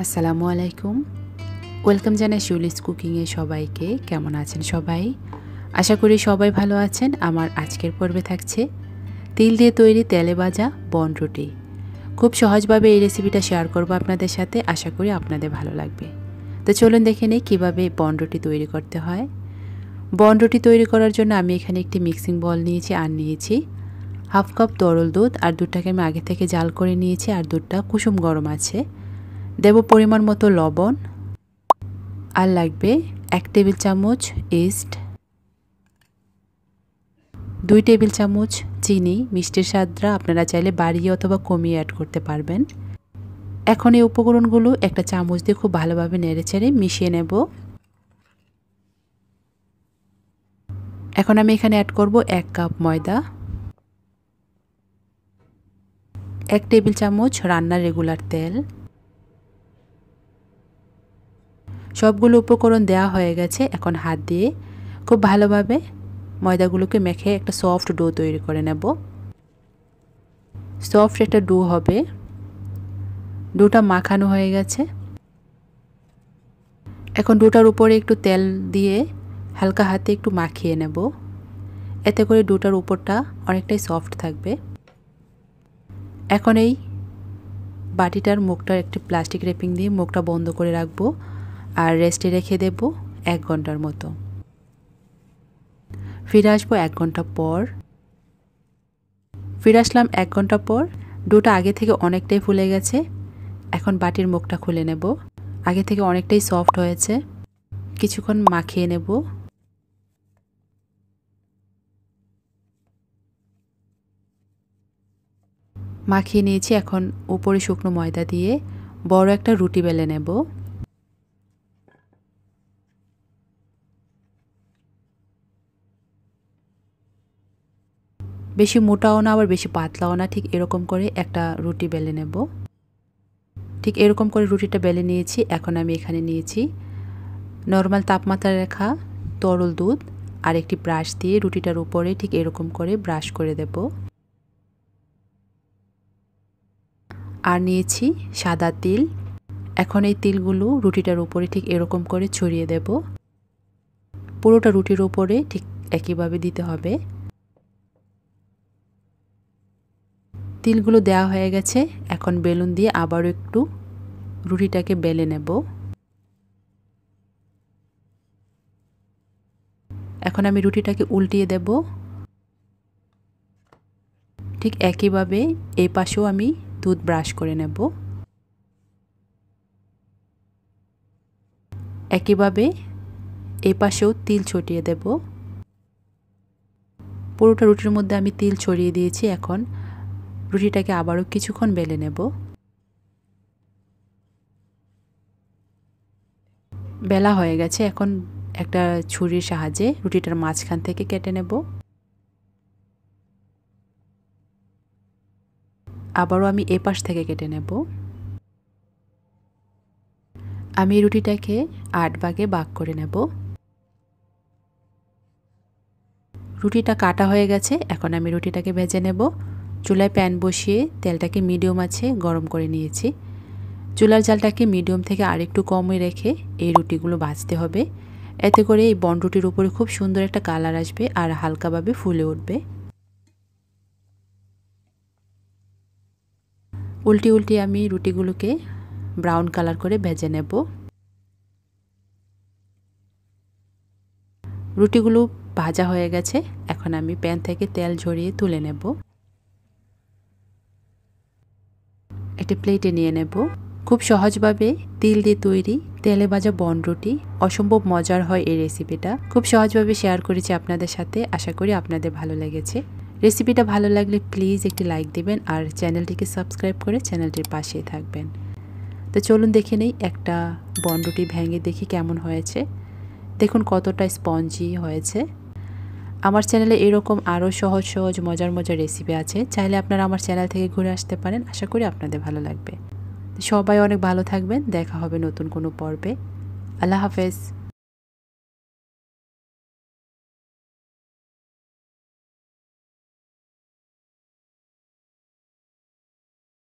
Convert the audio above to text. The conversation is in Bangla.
আসসালামু আলাইকুম। ওয়েলকাম জানাই শিউলিস কুকিংয়ে সবাইকে। কেমন আছেন সবাই? আশা করি সবাই ভালো আছেন। আমার আজকের পর্বে থাকছে তিল দিয়ে তৈরি তেলে ভাজা বনরুটি। খুব সহজভাবে এই রেসিপিটা শেয়ার করব আপনাদের সাথে। আশা করি আপনাদের ভালো লাগবে। তো চলুন দেখে নিই কীভাবে বনরুটি তৈরি করতে হয়। বনরুটি তৈরি করার জন্য আমি এখানে একটি মিক্সিং বল নিয়েছি আর নিয়েছি হাফ কাপ তরল দুধ। আর দুধটাকে আমি আগে থেকে জাল করে নিয়েছি আর দুধটা কুসুম গরম আছে। দেব পরিমাণ মতো লবণ, আর লাগবে 1 টেবিল চামচ ইস্ট, 2 টেবিল চামচ চিনি। মিষ্টির স্বাদটা আপনারা চাইলে বাড়িয়ে অথবা কমিয়ে অ্যাড করতে পারবেন। এখন এই উপকরণগুলো একটা চামচ দিয়ে খুব ভালোভাবে নেড়েচেড়ে মিশিয়ে নেব। এখন আমি এখানে অ্যাড করব 1 কাপ ময়দা, 1 টেবিল চামচ রান্নার রেগুলার তেল। সবগুলো উপকরণ দেওয়া হয়ে গেছে। এখন হাত দিয়ে খুব ভালোভাবে ময়দাগুলোকে মেখে একটা সফট ডো তৈরি করে নেব। সফট একটা ডো হবে। ডোটা মাখানো হয়ে গেছে। এখন ডোটার উপরে একটু তেল দিয়ে হালকা হাতে একটু মাখিয়ে নেব। এতে করে ডোটার উপরটা অনেকটাই সফট থাকবে। এখন এই বাটিটার মুখটা একটি প্লাস্টিক র্যাপিং দিয়ে মুখটা বন্ধ করে রাখবো আর রেস্টে রেখে দেব 1 ঘন্টার মতো। ফিরে আসবো 1 ঘন্টা পর। ফিরে আসলাম 1 ঘন্টা পর। ডোটা আগে থেকে অনেকটাই ফুলে গেছে। এখন বাটির মুখটা খুলে নেব। আগে থেকে অনেকটাই সফট হয়েছে। কিছুক্ষণ মাখিয়ে নেব। মাখিয়ে নিয়েছি। এখন উপরে শুকনো ময়দা দিয়ে বড় একটা রুটি বেলে নেব। বেশি মোটাও না আবার বেশি পাতলাও না, ঠিক এরকম করে একটা রুটি বেলে নেব। ঠিক এরকম করে রুটিটা বেলে নিয়েছি। এখন আমি এখানে নিয়েছি নরমাল তাপমাত্রায় রাখা তরল দুধ আর একটি ব্রাশ দিয়ে রুটিটার উপরে ঠিক এরকম করে ব্রাশ করে দেব। আর নিয়েছি সাদা তিল। এখন এই তিলগুলো রুটিটার উপরে ঠিক এরকম করে ছড়িয়ে দেব। পুরোটা রুটির উপরে ঠিক একইভাবে দিতে হবে। তিলগুলো দেওয়া হয়ে গেছে। এখন বেলুন দিয়ে আবারও একটু রুটিটাকে বেলে নেব। এখন আমি রুটিটাকে উল্টিয়ে দেব। ঠিক একইভাবে এই পাশেও আমি দুধ ব্রাশ করে নেব। একইভাবে এই পাশেও তিল ছড়িয়ে দেব। পুরোটা রুটির মধ্যে আমি তিল ছড়িয়ে দিয়েছি। এখন রুটিটাকে আবারও কিছুক্ষণ বেলে নেব। বেলা হয়ে গেছে। এখন একটা ছুরির সাহায্যে রুটিটার মাঝখান থেকে কেটে নেব। আবারও আমি এই পাশ থেকে কেটে নেব। আমি রুটিটাকে 8 ভাগে ভাগ করে নেব। রুটিটা কাটা হয়ে গেছে। এখন আমি রুটিটাকে ভেজে নেব। চুলায় প্যান বসিয়ে তেলটাকে মিডিয়াম আঁচে গরম করে নিয়েছি। চুলার জালটাকে মিডিয়াম থেকে আরেকটু কমে রেখে এই রুটিগুলো ভাজতে হবে। এতে করে এই বনরুটির উপরে খুব সুন্দর একটা কালার আসবে আর হালকাভাবে ফুলে উঠবে। উল্টি উল্টি আমি রুটিগুলোকে ব্রাউন কালার করে ভেজে নেব। রুটিগুলো ভাজা হয়ে গেছে। এখন আমি প্যান থেকে তেল ঝরিয়ে তুলে নেব। একটি প্লেটে নিয়ে নেব। খুব সহজভাবে তিল দিয়ে তৈরি তেলে ভাজা বনরুটি। অসম্ভব মজার হয় এই রেসিপিটা। খুব সহজভাবে শেয়ার করেছি আপনাদের সাথে। আশা করি আপনাদের ভালো লেগেছে। রেসিপিটা ভালো লাগলে প্লিজ একটি লাইক দিবেন আর চ্যানেলটিকে সাবস্ক্রাইব করে চ্যানেলটির পাশেই থাকবেন। তো চলুন দেখে নেই একটা বনরুটি ভেঙে দেখি কেমন হয়েছে। দেখুন কতটা স্পঞ্জি হয়েছে। আমার চ্যানেলে এরকম আরও সহজ সহজ মজার মজার রেসিপি আছে। চাইলে আপনারা আমার চ্যানেল থেকে ঘুরে আসতে পারেন। আশা করি আপনাদের ভালো লাগবে। সবাই অনেক ভালো থাকবেন। দেখা হবে নতুন কোনো পর্বে। আল্লাহ হাফেজ।